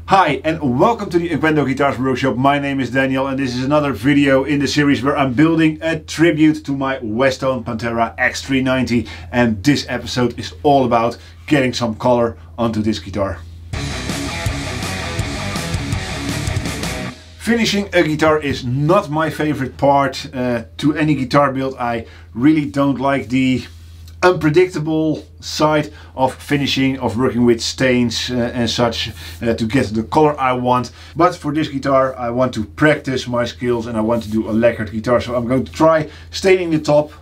Hi and welcome to the Equendo Guitars Workshop. My name is Daniel and this is another video in the series where I'm building a tribute to my Westone Pantera X390, and this episode is all about getting some color onto this guitar. Finishing a guitar is not my favorite part to any guitar build. I really don't like the unpredictable side of finishing, of working with stains and such to get the color I want. But for this guitar I want to practice my skills and I want to do a lacquered guitar. So I'm going to try staining the top,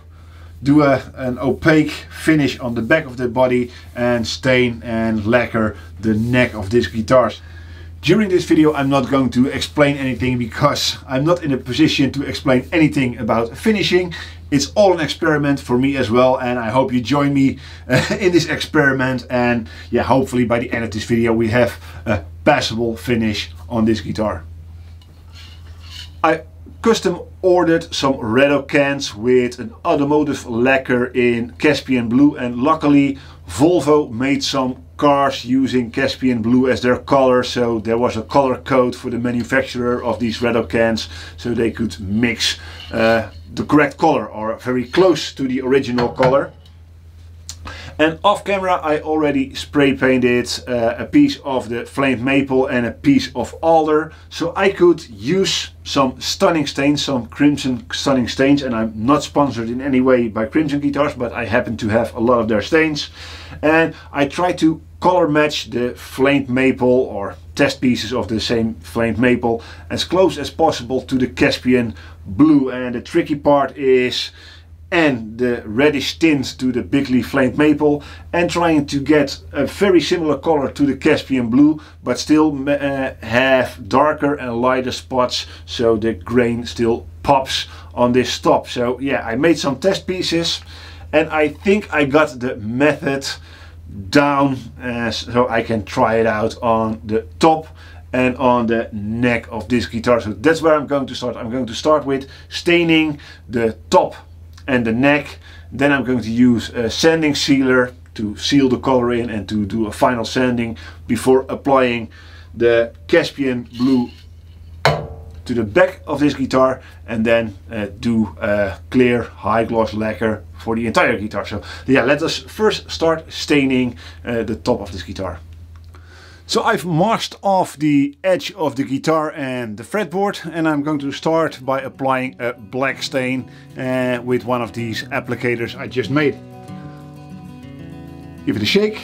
do an opaque finish on the back of the body, and stain and lacquer the neck of this guitar. During this video I'm not going to explain anything because I'm not in a position to explain anything about finishing. It's all an experiment for me as well, and I hope you join me in this experiment, and yeah, hopefully by the end of this video we have a passable finish on this guitar. I custom ordered some rattle cans with an automotive lacquer in Caspian blue, and luckily Volvo made some cars using Caspian blue as their color, so there was a color code for the manufacturer of these rattle cans so they could mix the correct color or very close to the original color. And off camera I already spray painted a piece of the flamed maple and a piece of alder, so I could use some stunning stains, some crimson stunning stains, and I'm not sponsored in any way by Crimson Guitars, but I happen to have a lot of their stains. And I try to color match the flamed maple or test pieces of the same flamed maple as close as possible to the Caspian blue, and the tricky part is and the reddish tint to the bigly flamed maple, and trying to get a very similar color to the Caspian blue but still have darker and lighter spots so the grain still pops on this top. So yeah, I made some test pieces and I think I got the method down so I can try it out on the top and on the neck of this guitar. So that's where I'm going to start. I'm going to start with staining the top and the neck. Then I'm going to use a sanding sealer to seal the color in and to do a final sanding before applying the Caspian blue to the back of this guitar, and then do a clear high gloss lacquer for the entire guitar. So yeah, let us first start staining the top of this guitar. So I've masked off the edge of the guitar and the fretboard, and I'm going to start by applying a black stain with one of these applicators I just made. Give it a shake.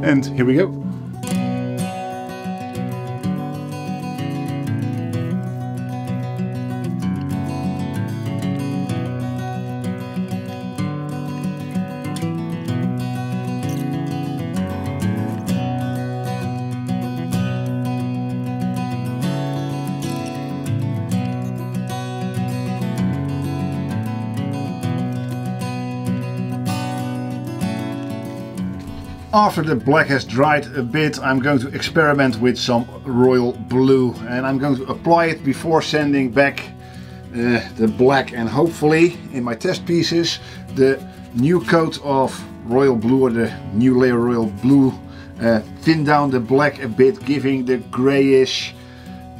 And here we go. After the black has dried a bit, I'm going to experiment with some royal blue, and I'm going to apply it before sanding back the black, and hopefully in my test pieces the new coat of royal blue, or the new layer royal blue, thin down the black a bit, giving the grayish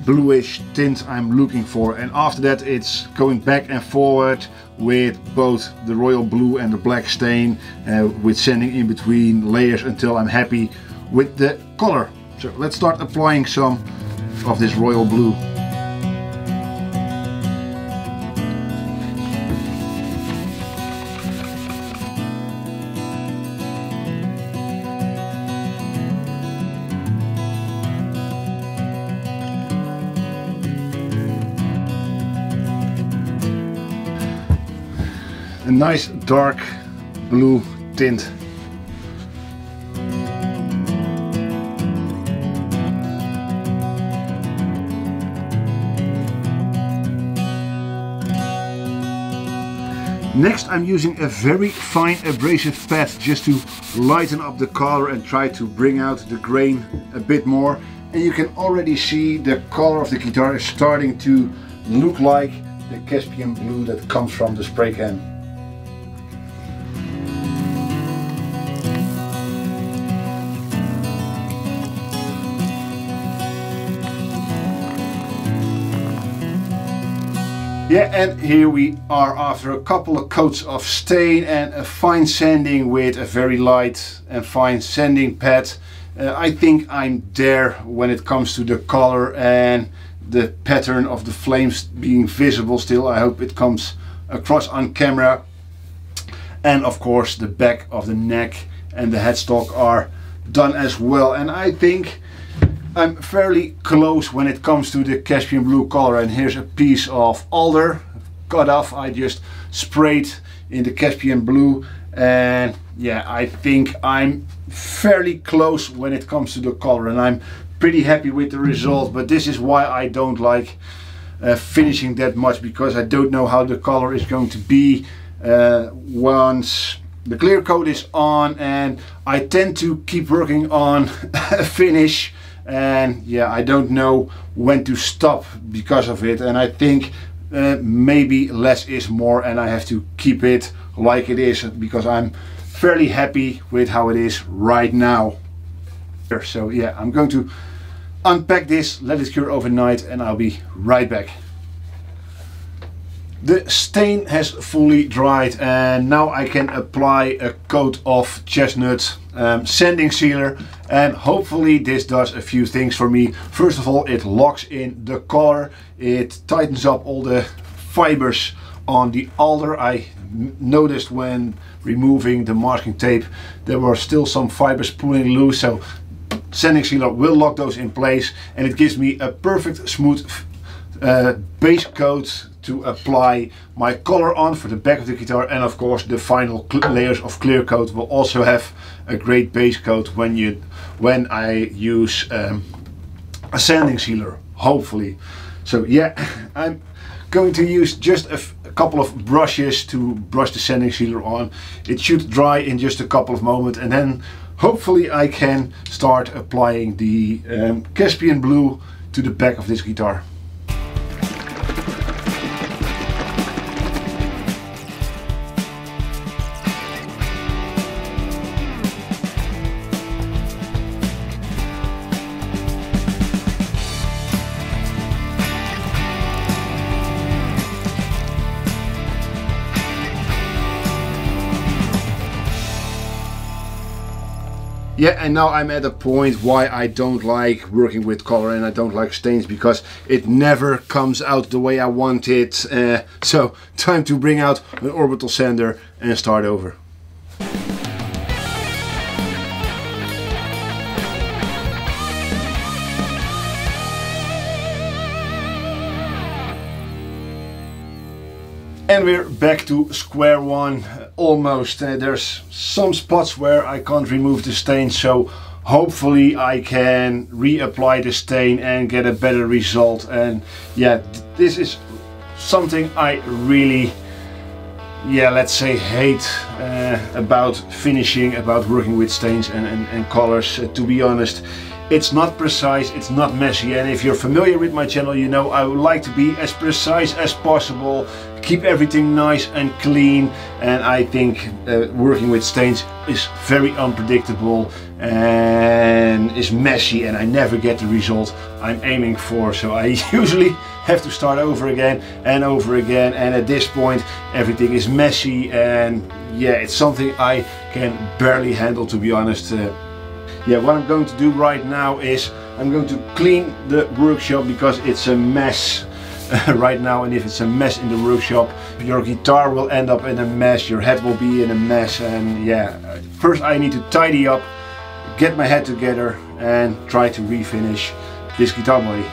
bluish tint I'm looking for. And after that it's going back and forward with both the royal blue and the black stain, with sanding in between layers until I'm happy with the color. So let's start applying some of this royal blue. A nice dark blue tint. Next I'm using a very fine abrasive pad just to lighten up the color and try to bring out the grain a bit more. And you can already see the color of the guitar is starting to look like the Caspian blue that comes from the spray can. Yeah, and here we are after a couple of coats of stain and a fine sanding with a very light and fine sanding pad. I think I'm there when it comes to the color and the pattern of the flames being visible still. I hope it comes across on camera. And of course the back of the neck and the headstock are done as well. And I think I'm fairly close when it comes to the Caspian blue color. And here's a piece of alder cut off. I just sprayed in the Caspian blue, and yeah, I think I'm fairly close when it comes to the color, and I'm pretty happy with the result. But this is why I don't like finishing that much, because I don't know how the color is going to be once the clear coat is on, and I tend to keep working on a finish, and yeah, I don't know when to stop because of it. And I think maybe less is more, and I have to keep it like it is because I'm fairly happy with how it is right now. So yeah, I'm going to unpack this, let it cure overnight, and I'll be right back. The stain has fully dried, and now I can apply a coat of chestnut sanding sealer, and hopefully this does a few things for me. First of all, it locks in the color, it tightens up all the fibers on the alder. I noticed when removing the masking tape there were still some fibers pulling loose, so sanding sealer will lock those in place, and it gives me a perfect smooth base coat to apply my color on for the back of the guitar. And of course the final layers of clear coat will also have a great base coat when I use a sanding sealer, hopefully. So yeah, I'm going to use just a couple of brushes to brush the sanding sealer on. It should dry in just a couple of moments, and then hopefully I can start applying the Caspian blue to the back of this guitar. Yeah, and now I'm at a point why I don't like working with color and I don't like stains, because it never comes out the way I want it. So time to bring out an Orbital Sander and start over. And we're back to square one, almost. There's some spots where I can't remove the stain, so hopefully I can reapply the stain and get a better result. And yeah, this is something I really, yeah, let's say hate about finishing, about working with stains and colors. To be honest, it's not precise, it's not messy, and if you're familiar with my channel, you know I would like to be as precise as possible, keep everything nice and clean. And I think working with stains is very unpredictable and is messy, and I never get the result I'm aiming for. So I usually have to start over again, and at this point everything is messy, and yeah, it's something I can barely handle, to be honest. Yeah, what I'm going to do right now is I'm going to clean the workshop, because it's a mess right now, and if it's a mess in the workshop, your guitar will end up in a mess, your head will be in a mess. And yeah, first I need to tidy up, get my head together and try to refinish this guitar body.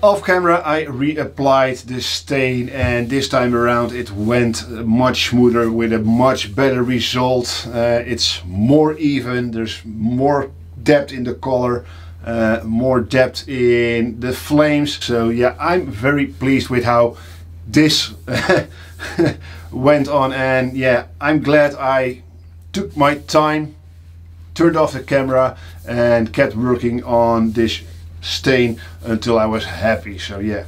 Off camera I reapplied the stain, and this time around it went much smoother with a much better result. It's more even, there's more depth in the color, more depth in the flames. So yeah, I'm very pleased with how this went on, and yeah, I'm glad I took my time, turned off the camera and kept working on this stain until I was happy. So yeah,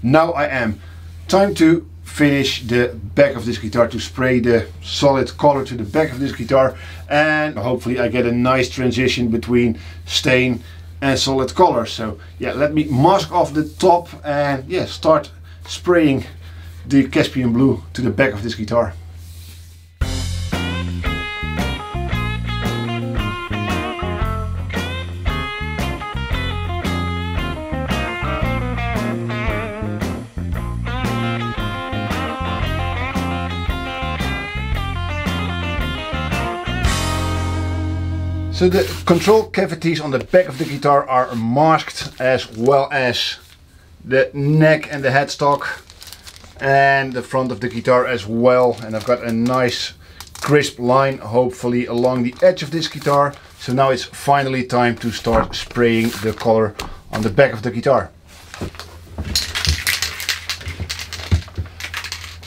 now I am. Time to finish the back of this guitar, to spray the solid color to the back of this guitar, and hopefully I get a nice transition between stain and solid color. So yeah, let me mask off the top and yeah, start spraying the Caspian blue to the back of this guitar. So the control cavities on the back of the guitar are masked, as well as the neck and the headstock and the front of the guitar as well. And I've got a nice crisp line hopefully along the edge of this guitar. So now it's finally time to start spraying the color on the back of the guitar.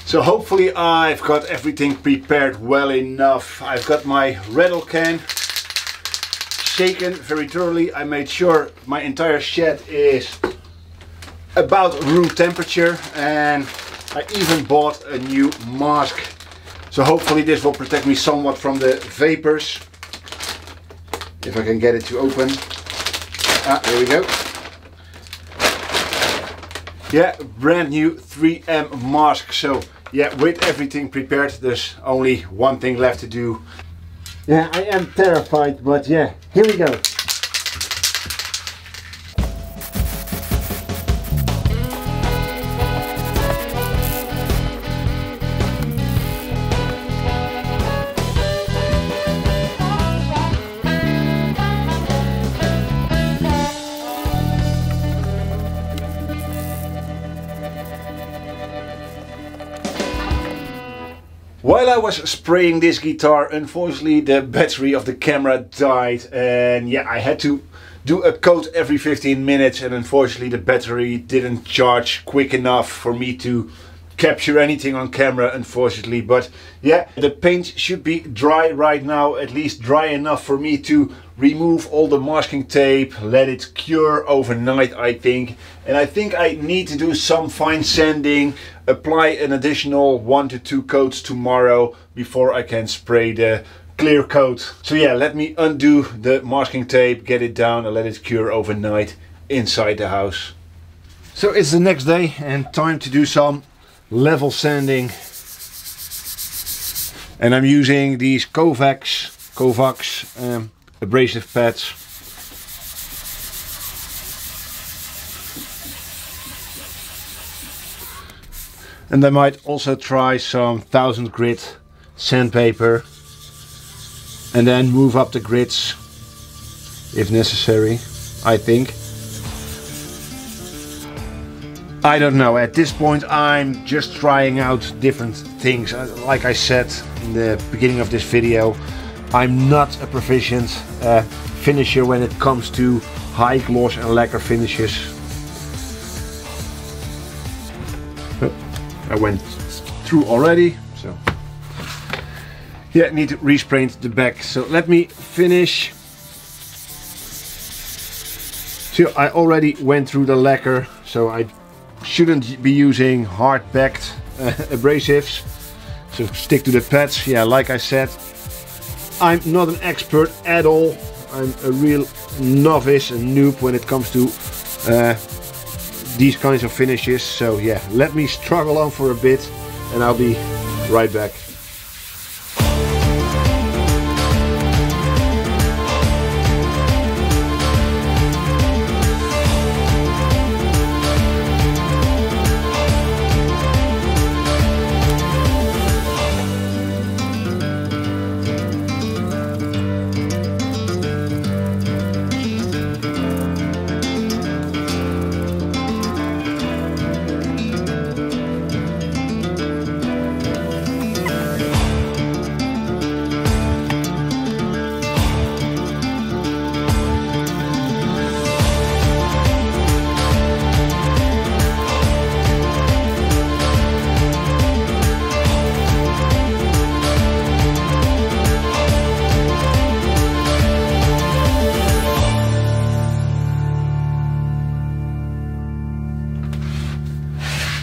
So hopefully I've got everything prepared well enough. I've got my rattle can shaken very thoroughly. I made sure my entire shed is about room temperature, and I even bought a new mask. So hopefully this will protect me somewhat from the vapors. If I can get it to open. Ah, there we go. Yeah, brand new 3M mask. So yeah, with everything prepared, there's only one thing left to do. Yeah, I am terrified, but yeah, here we go. While I was spraying this guitar, unfortunately the battery of the camera died, and yeah, I had to do a coat every 15 minutes, and unfortunately the battery didn't charge quick enough for me to capture anything on camera, unfortunately. But yeah, the paint should be dry right now, at least dry enough for me to remove all the masking tape, let it cure overnight, I think. And I think I need to do some fine sanding, apply an additional 1 to 2 coats tomorrow before I can spray the clear coat. So yeah, let me undo the masking tape, get it down and let it cure overnight inside the house. So it's the next day and time to do some level sanding. And I'm using these Kovacs abrasive pads. And I might also try some 1000 grit sandpaper and then move up the grits if necessary, I think. I don't know, at this point I'm just trying out different things. Like I said in the beginning of this video, I'm not a proficient finisher when it comes to high gloss and lacquer finishes. I went through already, so yeah, need to respray the back. So let me finish. So I already went through the lacquer, so I shouldn't be using hard-backed abrasives. So stick to the pads. Yeah, like I said, I'm not an expert at all. I'm a real novice and noob when it comes to these kinds of finishes. So yeah, let me struggle on for a bit and I'll be right back.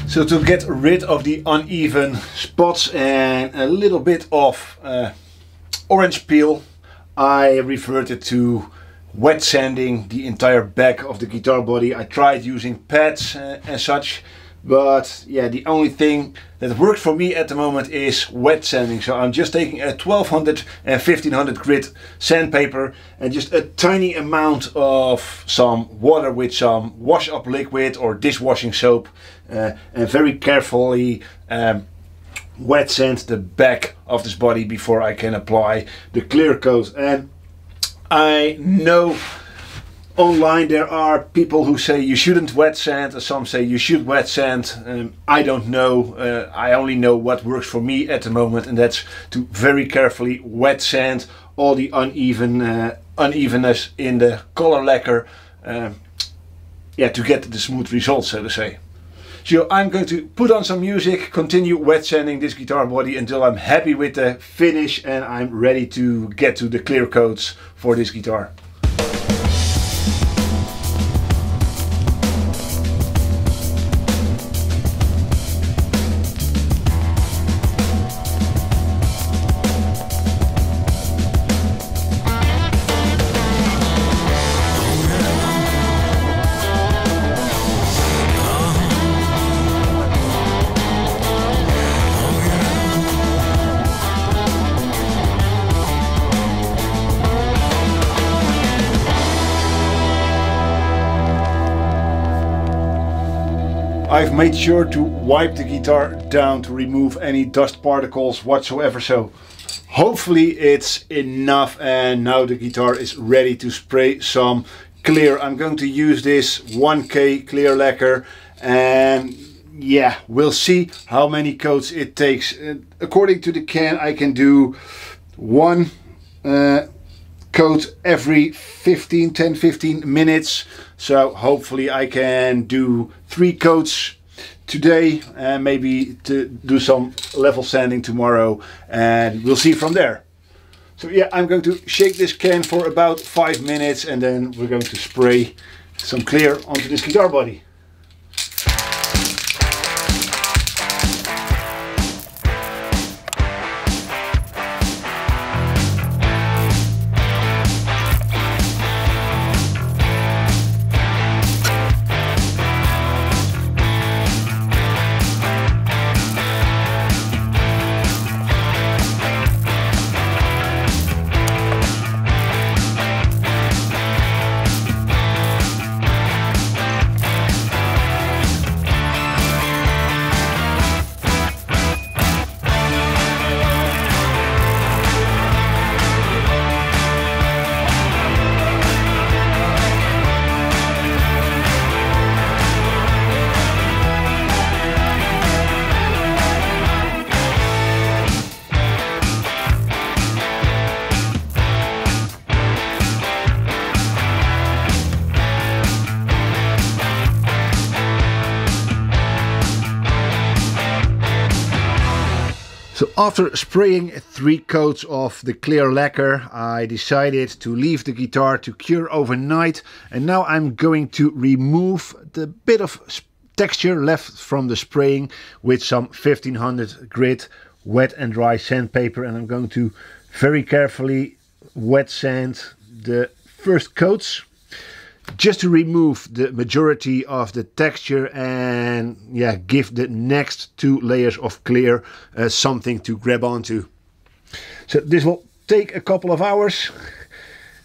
So to get rid of the uneven spots and a little bit of orange peel, I reverted to wet sanding the entire back of the guitar body. I tried using pads and such, but yeah, the only thing that works for me at the moment is wet sanding. So I'm just taking a 1200 and 1500 grit sandpaper and just a tiny amount of some water with some wash up liquid or dishwashing soap, and very carefully wet sand the back of this body before I can apply the clear coat. And I know online there are people who say you shouldn't wet sand, and some say you should wet sand. I don't know. I only know what works for me at the moment, and that's to very carefully wet sand all the unevenness in the color lacquer, yeah, to get the smooth results, so to say. So I'm going to put on some music, continue wet sanding this guitar body until I'm happy with the finish and I'm ready to get to the clear coats for this guitar. I've made sure to wipe the guitar down to remove any dust particles whatsoever, so hopefully it's enough, and now the guitar is ready to spray some clear. I'm going to use this 1K clear lacquer, and yeah, we'll see how many coats it takes. According to the can, I can do one coat every 10-15 minutes, so hopefully I can do 3 coats today and maybe to do some level sanding tomorrow, and we'll see from there. So yeah, I'm going to shake this can for about 5 minutes and then we're going to spray some clear onto this guitar body. So after spraying 3 coats of the clear lacquer, I decided to leave the guitar to cure overnight, and now I'm going to remove the bit of texture left from the spraying with some 1500 grit wet and dry sandpaper, and I'm going to very carefully wet sand the first coats just to remove the majority of the texture and yeah, give the next 2 layers of clear something to grab onto. So this will take a couple of hours.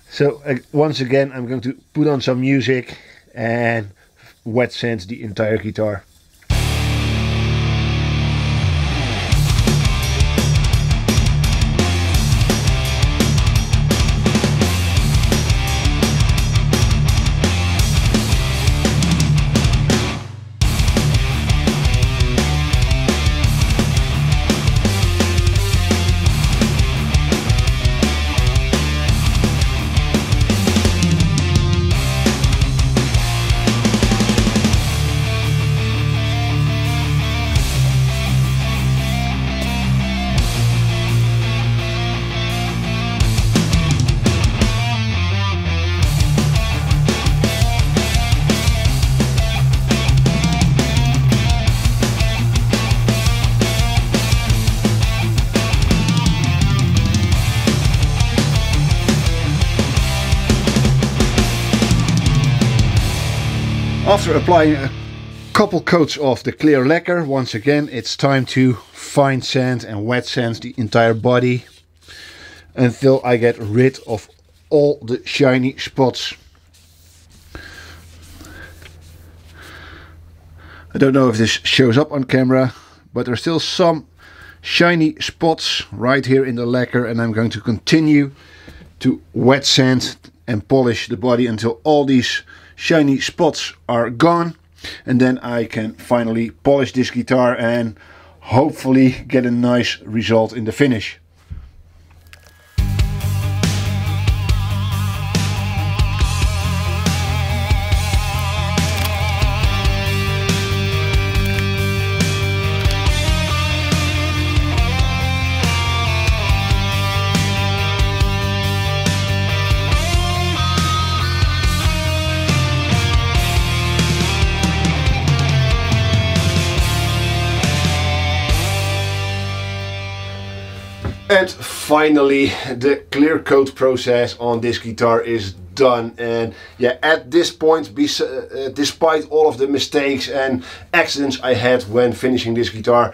So once again I'm going to put on some music and wet sand the entire guitar. After applying a couple coats of the clear lacquer, once again it's time to fine sand and wet sand the entire body until I get rid of all the shiny spots. I don't know if this shows up on camera, but there's still some shiny spots right here in the lacquer, and I'm going to continue to wet sand and polish the body until all these shiny spots are gone, and then I can finally polish this guitar and hopefully get a nice result in the finish. And finally, the clear coat process on this guitar is done. And yeah, at this point, despite all of the mistakes and accidents I had when finishing this guitar,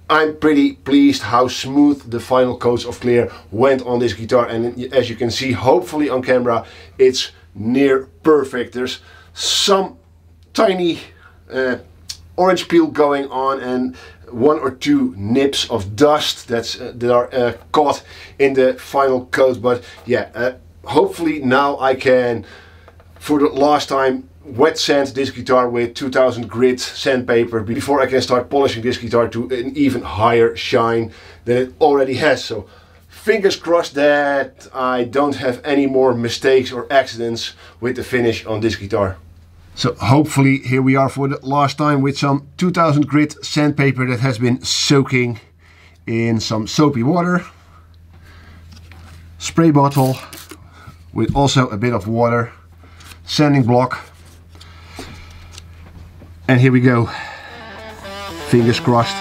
I'm pretty pleased how smooth the final coats of clear went on this guitar. And as you can see, hopefully on camera, it's near perfect. There's some tiny orange peel going on and one or two nips of dust that are caught in the final coat, but yeah, hopefully now I can, for the last time, wet sand this guitar with 2000 grit sandpaper before I can start polishing this guitar to an even higher shine than it already has. So fingers crossed that I don't have any more mistakes or accidents with the finish on this guitar. So hopefully here we are for the last time with some 2000 grit sandpaper that has been soaking in some soapy water. Spray bottle with also a bit of water. Sanding block. And here we go. Fingers crossed.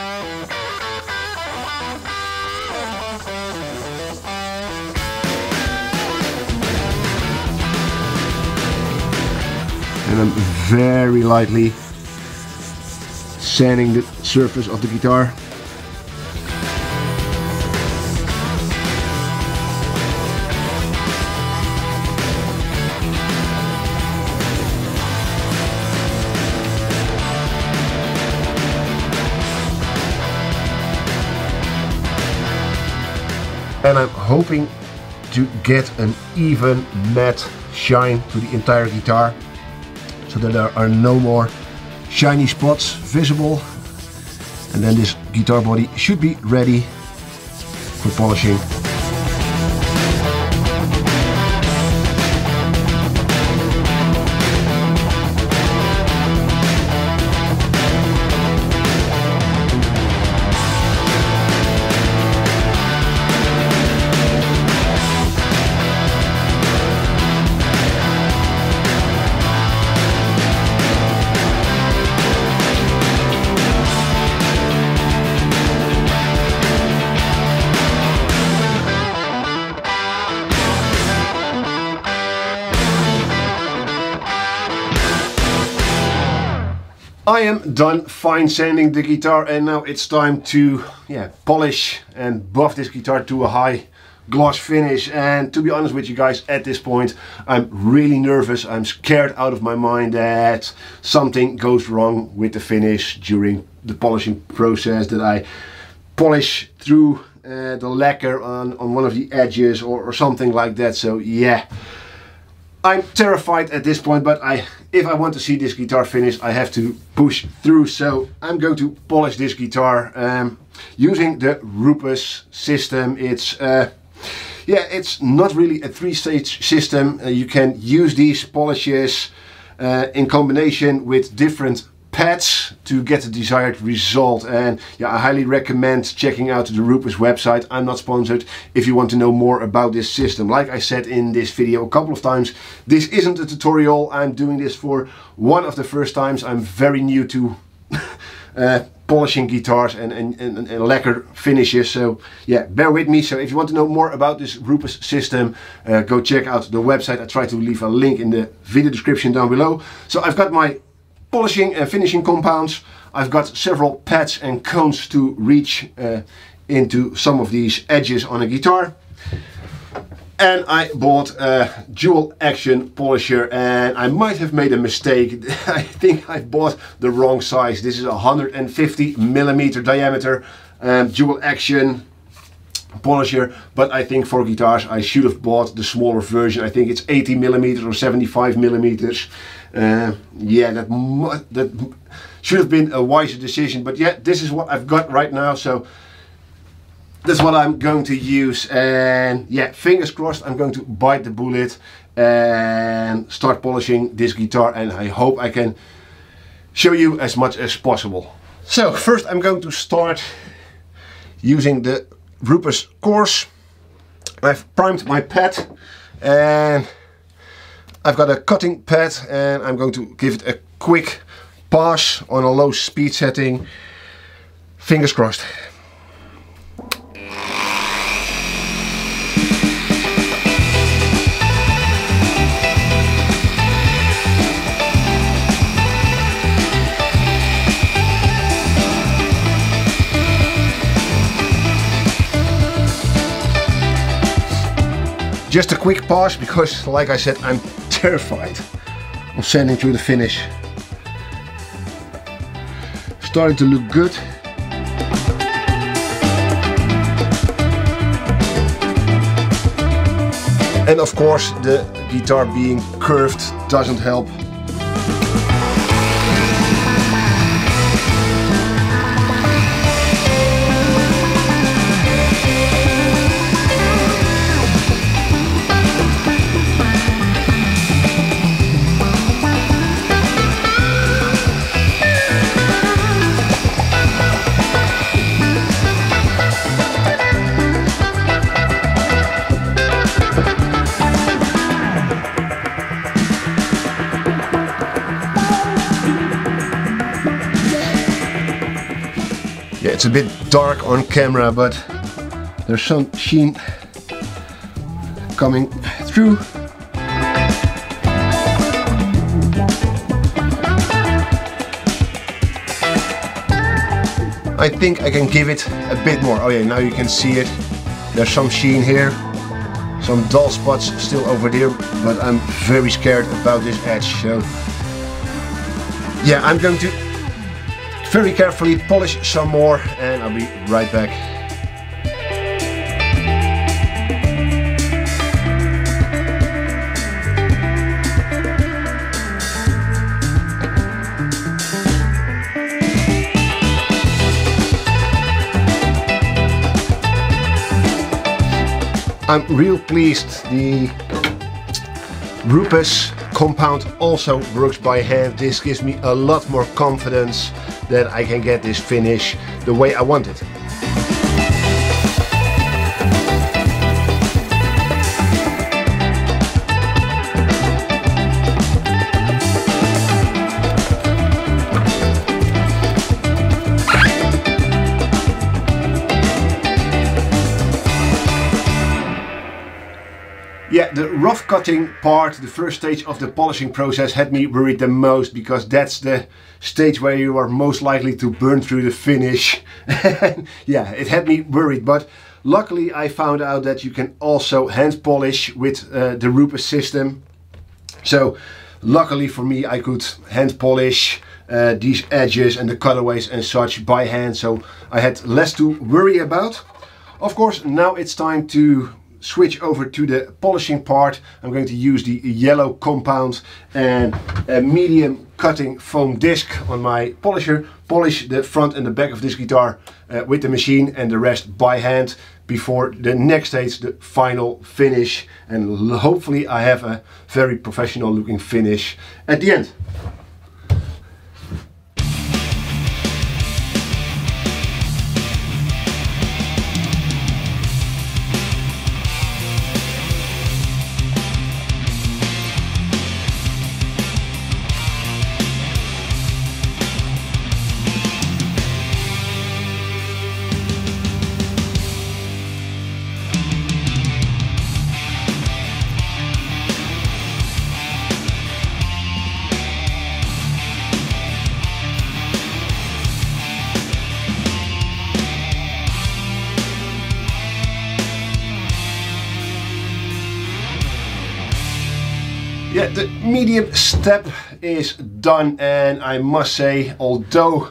And I'm very lightly sanding the surface of the guitar. And I'm hoping to get an even matte shine to the entire guitar, so that there are no more shiny spots visible, and then this guitar body should be ready for polishing. I am done fine sanding the guitar, and now it's time to polish and buff this guitar to a high gloss finish. And to be honest with you guys, at this point I'm really nervous. I'm scared out of my mind that something goes wrong with the finish during the polishing process, that I polish through the lacquer on one of the edges or something like that. So yeah, I'm terrified at this point, but if I want to see this guitar finish, I have to push through. So I'm going to polish this guitar using the Rupus system. It's it's not really a three-stage system. You can use these polishes in combination with different pads to get the desired result. And yeah, I highly recommend checking out the Rupus website. I'm not sponsored. If you want to know more about this system, like I said in this video a couple of times, this isn't a tutorial. I'm doing this for one of the first times. I'm very new to polishing guitars and lacquer finishes, so yeah, bear with me. So if you want to know more about this Rupus system, go check out the website. I try to leave a link in the video description down below. So I've got my polishing and finishing compounds. I've got several pads and cones to reach into some of these edges on a guitar. And I bought a dual action polisher, and I might have made a mistake. I think I bought the wrong size. This is a 150mm diameter dual action polisher, but I think for guitars I should have bought the smaller version. I think it's 80mm or 75mm. Yeah, that should have been a wiser decision, but yeah, this is what I've got right now, so that's what I'm going to use. And yeah, fingers crossed I'm going to bite the bullet and start polishing this guitar, and I hope I can show you as much as possible. So first I'm going to start using the Rupes course. I've primed my pad and I've got a cutting pad, and I'm going to give it a quick pass on a low speed setting. Fingers crossed. Just a quick pass because, like I said, I'm terrified of sanding through the finish. Starting to look good. And of course, the guitar being curved doesn't help. Yeah, it's a bit dark on camera, but there's some sheen coming through. I think I can give it a bit more. Oh yeah, now you can see it. There's some sheen here, some dull spots still over there, but I'm very scared about this edge. So yeah, I'm going to very carefully polish some more, and I'll be right back. I'm real pleased. The Rupes compound also works by hand. This gives me a lot more confidence that I can get this finish the way I want it. Yeah, the rough cutting part, the first stage of the polishing process, had me worried the most, because that's the stage where you are most likely to burn through the finish. Yeah, it had me worried, but luckily I found out that you can also hand polish with the Rupes system. So luckily for me, I could hand polish these edges and the cutaways and such by hand, so I had less to worry about. Of course, now it's time to switch over to the polishing part. I'm going to use the yellow compound and a medium cutting foam disc on my polisher, polish the front and the back of this guitar with the machine, and the rest by hand before the next stage, the final finish, and hopefully I have a very professional looking finish at the end. Yeah, the medium step is done, and I must say, although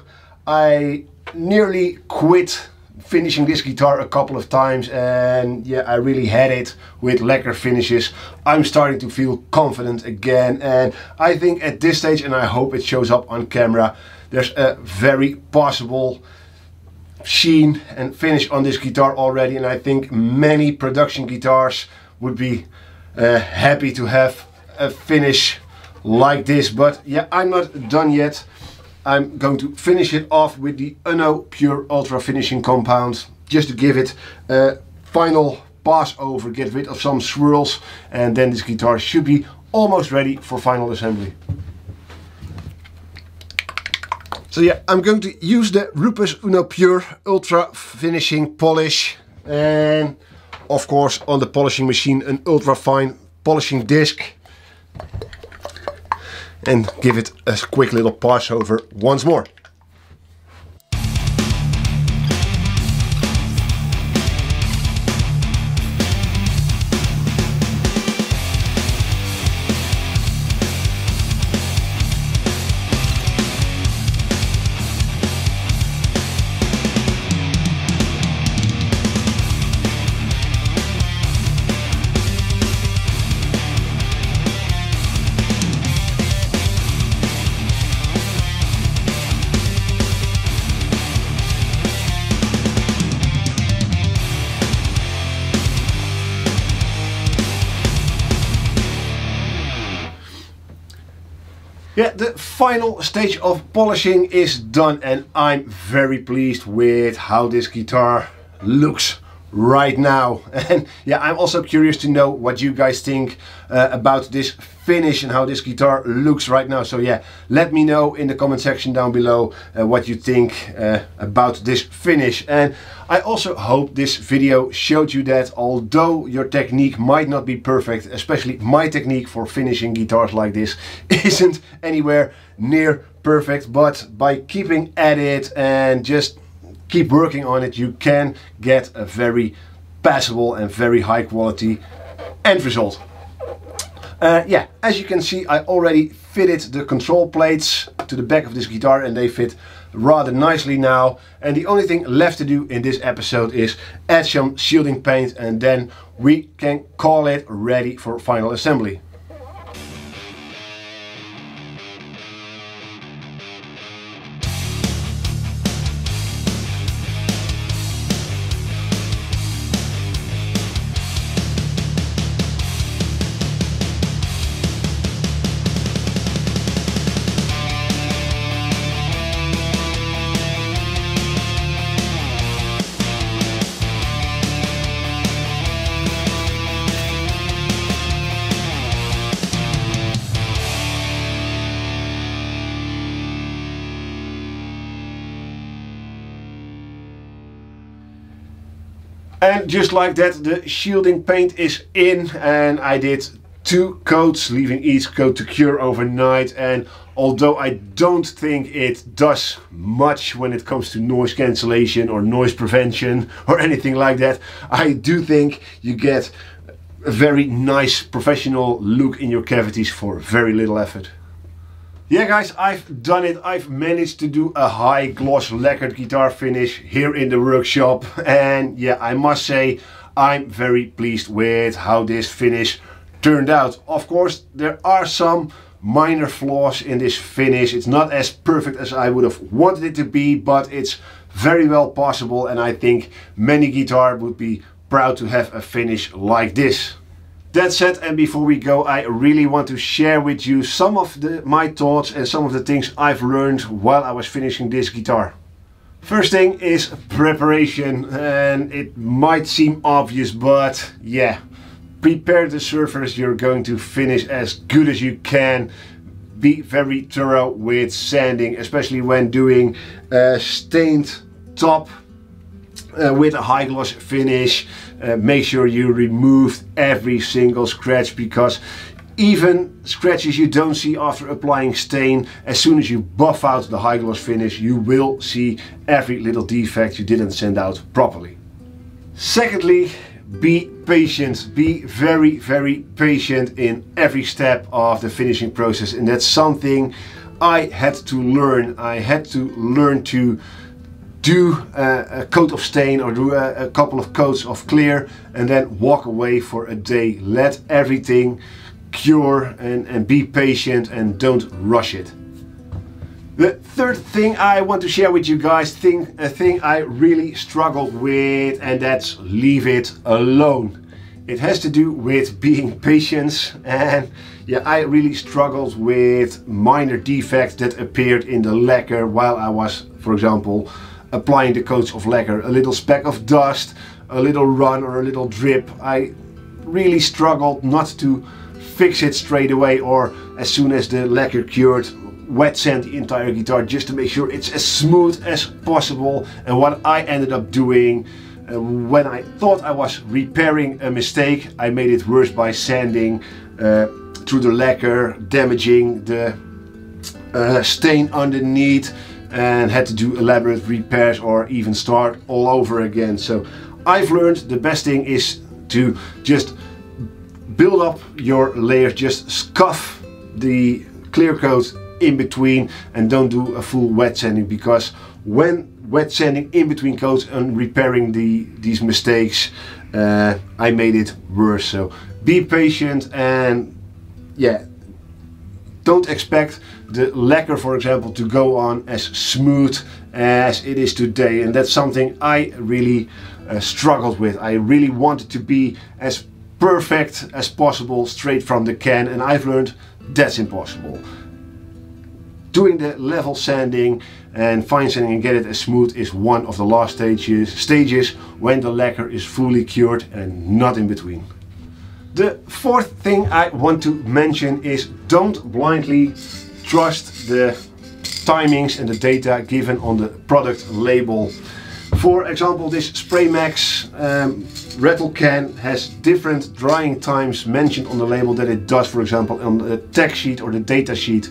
I nearly quit finishing this guitar a couple of times, and yeah, I really had it with lacquer finishes, I'm starting to feel confident again. And I think at this stage, and I hope it shows up on camera, there's a very possible sheen and finish on this guitar already, and I think many production guitars would be happy to have a finish like this. But yeah, I'm not done yet. I'm going to finish it off with the Uno Pure Ultra Finishing Compound, just to give it a final pass over, get rid of some swirls, and then this guitar should be almost ready for final assembly. So yeah, I'm going to use the Rupes Uno Pure Ultra Finishing Polish, and of course on the polishing machine an ultra fine polishing disc, and give it a quick little pass over once more. Yeah, the final stage of polishing is done, and I'm very pleased with how this guitar looks right now. And yeah, I'm also curious to know what you guys think about this finish and how this guitar looks right now. So yeah, let me know in the comment section down below what you think about this finish. And I also hope this video showed you that although your technique might not be perfect, especially my technique for finishing guitars like this isn't anywhere near perfect, but by keeping at it and just keep working on it, you can get a very passable and very high quality end result. Yeah, as you can see, I already fitted the control plates to the back of this guitar, and they fit rather nicely now. And the only thing left to do in this episode is add some shielding paint, and then we can call it ready for final assembly. And just like that, the shielding paint is in, and I did 2 coats, leaving each coat to cure overnight. And although I don't think it does much when it comes to noise cancellation or noise prevention or anything like that, I do think you get a very nice professional look in your cavities for very little effort. Yeah guys, I've done it. I've managed to do a high gloss lacquered guitar finish here in the workshop, and yeah, I must say I'm very pleased with how this finish turned out. Of course, there are some minor flaws in this finish. It's not as perfect as I would have wanted it to be, but it's very well possible, and I think many guitars would be proud to have a finish like this. That said, and before we go, I really want to share with you some of my thoughts and some of the things I've learned while I was finishing this guitar. First thing is preparation, and it might seem obvious, but yeah, prepare the surface you're going to finish as good as you can. Be very thorough with sanding, especially when doing a stained top with a high gloss finish. Make sure you remove every single scratch, because even scratches you don't see after applying stain, as soon as you buff out the high gloss finish, you will see every little defect you didn't sand out properly. Secondly, be patient, be very, very patient in every step of the finishing process, and that's something I had to learn. I had to learn to do a coat of stain or do a couple of coats of clear and then walk away for a day. Let everything cure and be patient and don't rush it. The third thing I want to share with you guys, a thing I really struggled with, and that's leave it alone. It has to do with being patient, and yeah, I really struggled with minor defects that appeared in the lacquer while I was, for example, applying the coats of lacquer. A little speck of dust, a little run or a little drip. I really struggled not to fix it straight away, or as soon as the lacquer cured, wet sand the entire guitar just to make sure it's as smooth as possible. And what I ended up doing when I thought I was repairing a mistake, I made it worse by sanding through the lacquer, damaging the stain underneath, and had to do elaborate repairs or even start all over again. So I've learned the best thing is to just build up your layers, just scuff the clear coat in between and don't do a full wet sanding, because when wet sanding in between coats and repairing these mistakes, I made it worse. So be patient, and yeah, don't expect the lacquer, for example, to go on as smooth as it is today, and that's something I really struggled with. I really wanted to be as perfect as possible straight from the can, and I've learned that's impossible. Doing the level sanding and fine sanding and get it as smooth is one of the last stages when the lacquer is fully cured, and not in between. The fourth thing I want to mention is don't blindly trust the timings and the data given on the product label. For example, this Spray Max rattle can has different drying times mentioned on the label than it does, for example, on the tech sheet or the data sheet.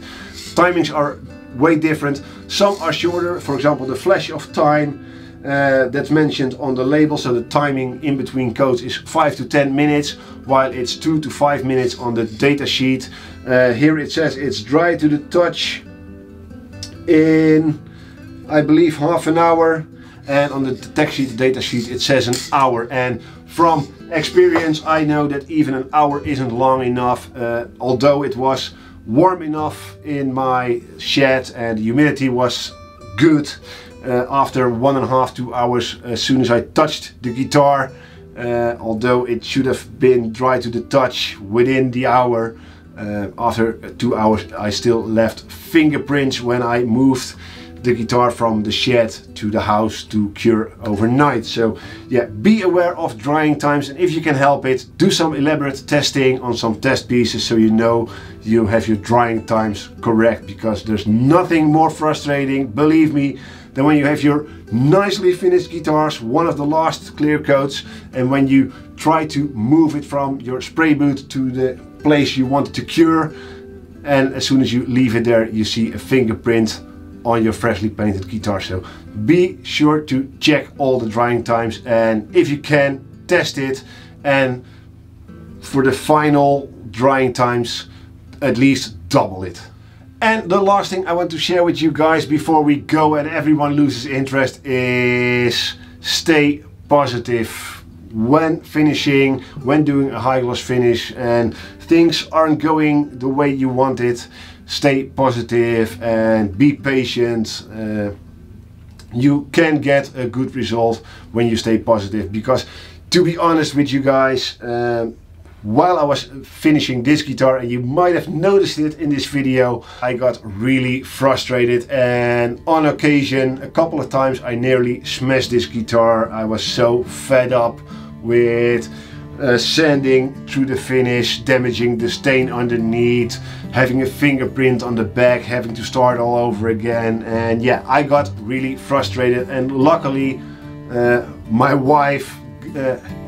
Timings are way different. Some are shorter, for example the flash of time that's mentioned on the label, so the timing in between coats is 5 to 10 minutes, while it's 2 to 5 minutes on the data sheet. Here it says it's dry to the touch in, I believe, half an hour, and on the tech sheet, the data sheet, it says an hour. And from experience I know that even an hour isn't long enough, although it was warm enough in my shed and the humidity was good. After 1.5 to 2 hours, as soon as I touched the guitar, although it should have been dry to the touch within the hour, after 2 hours I still left fingerprints when I moved the guitar from the shed to the house to cure overnight. So yeah, be aware of drying times, and if you can help it, do some elaborate testing on some test pieces so you know you have your drying times correct, because there's nothing more frustrating, believe me, than when you have your nicely finished guitars, one of the last clear coats, and when you try to move it from your spray boot to the place you want it to cure, and as soon as you leave it there you see a fingerprint on your freshly painted guitar. So be sure to check all the drying times, and if you can, test it, and for the final drying times at least double it. And the last thing I want to share with you guys before we go and everyone loses interest is stay positive when finishing, when doing a high gloss finish and things aren't going the way you want it. Stay positive and be patient. You can get a good result when you stay positive, because to be honest with you guys, while I was finishing this guitar, and you might have noticed it in this video, I got really frustrated, and on occasion, a couple of times, I nearly smashed this guitar. I was so fed up with sanding through the finish, damaging the stain underneath, having a fingerprint on the back, having to start all over again, and yeah, I got really frustrated, and luckily my wife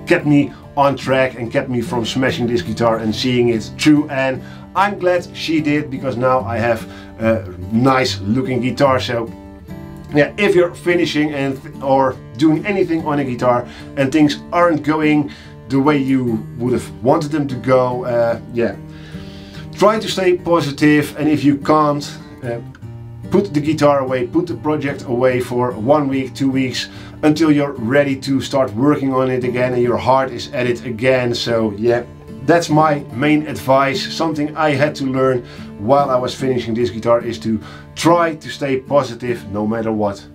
kept me on track and kept me from smashing this guitar and seeing it through, and I'm glad she did, because now I have a nice looking guitar. So yeah, if you're finishing or doing anything on a guitar and things aren't going the way you would have wanted them to go. Yeah, try to stay positive, and if you can't, put the guitar away, put the project away for 1 week, 2 weeks, until you're ready to start working on it again and your heart is at it again. So yeah, that's my main advice. Something I had to learn while I was finishing this guitar is to try to stay positive no matter what.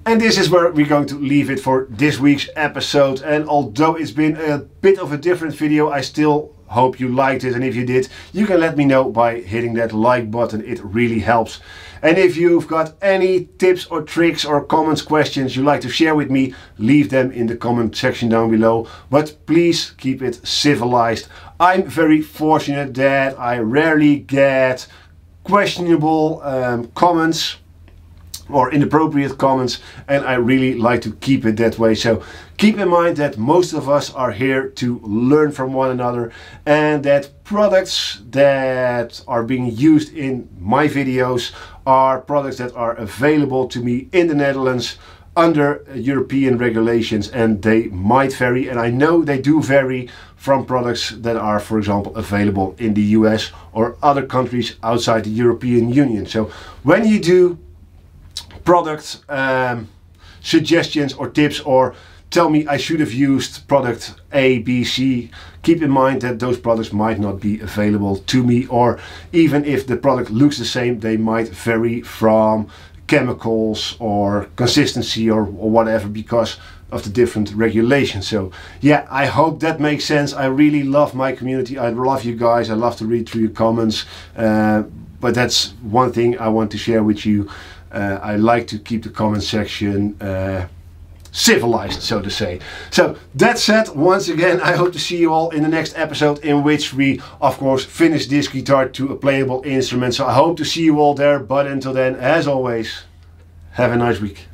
And this is where we're going to leave it for this week's episode. And although it's been a bit of a different video, I still hope you liked it. And if you did, you can let me know by hitting that like button. It really helps. And if you've got any tips or tricks or comments, questions you'd like to share with me, leave them in the comment section down below. But please keep it civilized. I'm very fortunate that I rarely get questionable comments or inappropriate comments, and I really like to keep it that way. So keep in mind that most of us are here to learn from one another, and that products that are being used in my videos are products that are available to me in the Netherlands under European regulations, and they might vary, and I know they do vary from products that are, for example, available in the US or other countries outside the European Union. So when you do product suggestions or tips, or tell me I should have used product A, B, C, keep in mind that those products might not be available to me, or even if the product looks the same, they might vary from chemicals or consistency or whatever because of the different regulations. So yeah, I hope that makes sense. I really love my community. I love you guys. I love to read through your comments, but that's one thing I want to share with you. I like to keep the comment section civilized, so to say. So that said, once again, I hope to see you all in the next episode, in which we of course finish this guitar to a playable instrument. So I hope to see you all there, but until then, as always, have a nice week.